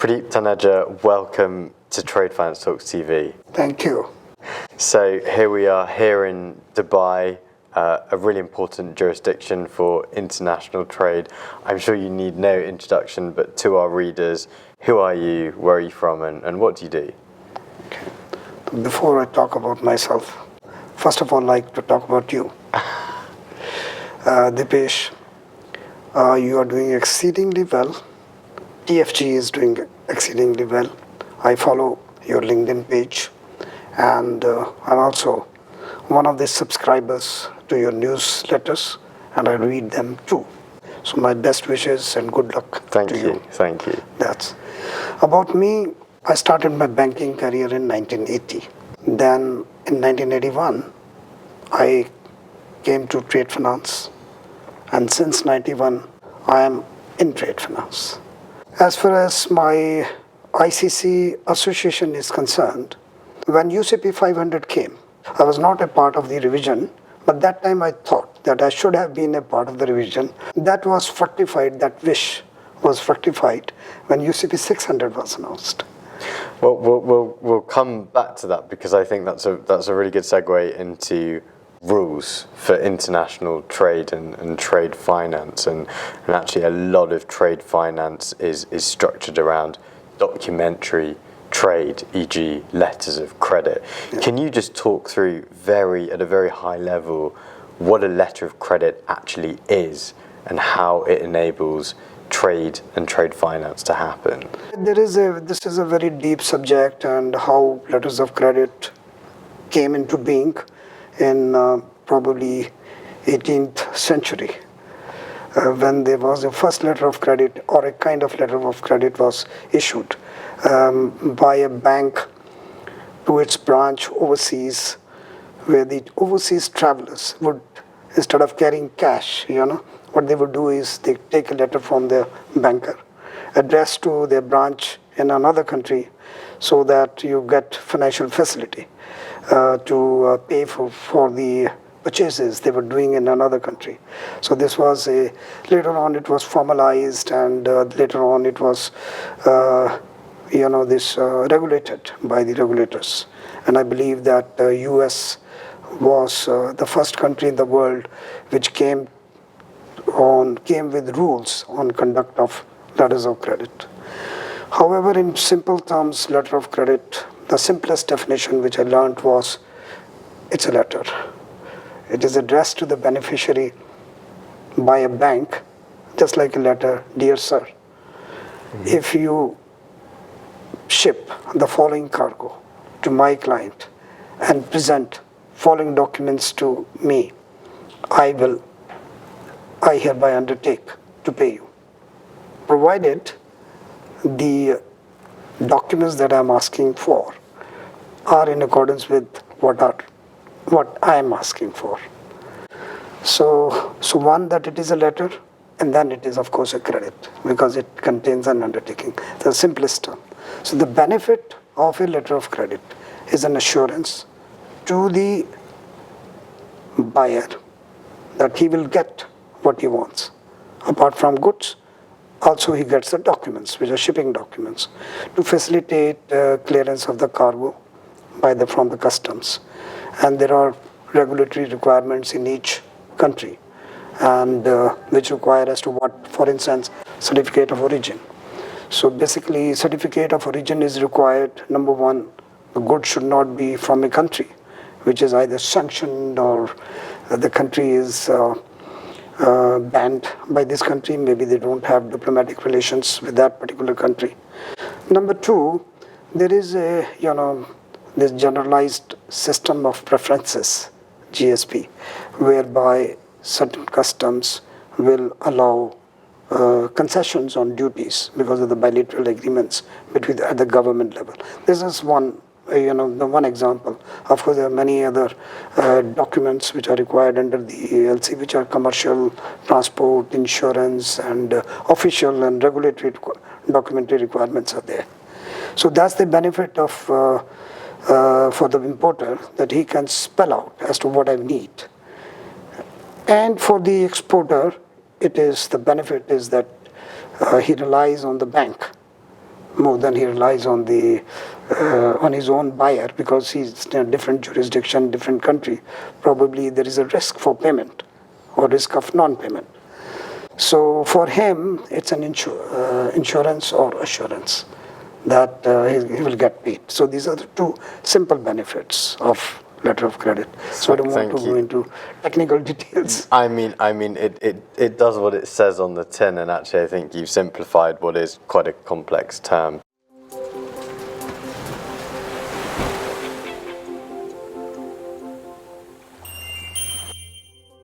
Pradeep Taneja, welcome to Trade Finance Talks TV. Thank you. So here we are here in Dubai, a really important jurisdiction for international trade. I'm sure you need no introduction, but to our readers, who are you, where are you from, and what do you do? Okay. Before I talk about myself, first of all, I'd like to talk about you. Dipesh, you are doing exceedingly well. TFG is doing exceedingly well. I follow your LinkedIn page, and I'm also one of the subscribers to your newsletters, and I read them too. So my best wishes and good luck to you. Thank you. That's about me. I started my banking career in 1980. Then in 1981, I came to trade finance, and since 91, I am in trade finance. As far as my ICC association is concerned, when UCP 500 came, I was not a part of the revision, but that time I thought that I should have been a part of the revision. That was fructified, that wish was fructified when UCP 600 was announced. Well, we'll come back to that, because I think that's a really good segue into rules for international trade and trade finance, and actually a lot of trade finance is structured around documentary trade, e.g. letters of credit. Yeah. Can you just talk through at a very high level what a letter of credit actually is and how it enables trade and trade finance to happen? This is a very deep subject, and how letters of credit came into being in probably 18th century, when there was a first letter of credit, or a kind of letter of credit was issued by a bank to its branch overseas, where the overseas travelers would, instead of carrying cash, what they would do is they take a letter from their banker addressed to their branch in another country, so that you get financial facility to pay for the purchases they were doing in another country. So this was later on it was formalized, and later on it was regulated by the regulators. And I believe that US was the first country in the world which came with rules on conduct of letters of credit. However, in simple terms, letter of credit, the simplest definition which I learned was, it's a letter. It is addressed to the beneficiary by a bank, just like a letter, dear sir. Mm-hmm. If you ship the following cargo to my client and present following documents to me, I hereby undertake to pay you, provided the documents that I'm asking for are in accordance with what I am asking for. So one, that it is a letter, and then it is of course a credit, because it contains an undertaking, the simplest term. So the benefit of a letter of credit is an assurance to the buyer that he will get what he wants. Apart from goods, also he gets the documents, which are shipping documents, to facilitate clearance of the cargo from the customs. And there are regulatory requirements in each country, and which require as to what, for instance, certificate of origin. So basically, certificate of origin is required. Number one, the goods should not be from a country which is either sanctioned, or the country is banned by this country. Maybe they don't have diplomatic relations with that particular country. Number two, there is this generalized system of preferences, GSP, whereby certain customs will allow concessions on duties because of the bilateral agreements at the government level. This is one, the one example. Of course, there are many other documents which are required under the ELC, which are commercial, transport, insurance, and official and regulatory documentary requirements are there. So that's the benefit of for the importer, that he can spell out as to what I need. And for the exporter, the benefit is that he relies on the bank more than he relies on on his own buyer, because he's in a different jurisdiction, different country. Probably there is a risk for payment or risk of non-payment. So for him, it's an insurance or assurance that he will get paid. So these are the two simple benefits of letter of credit. So I don't want to go into technical details. I mean, it does what it says on the tin, and actually I think you've simplified what is quite a complex term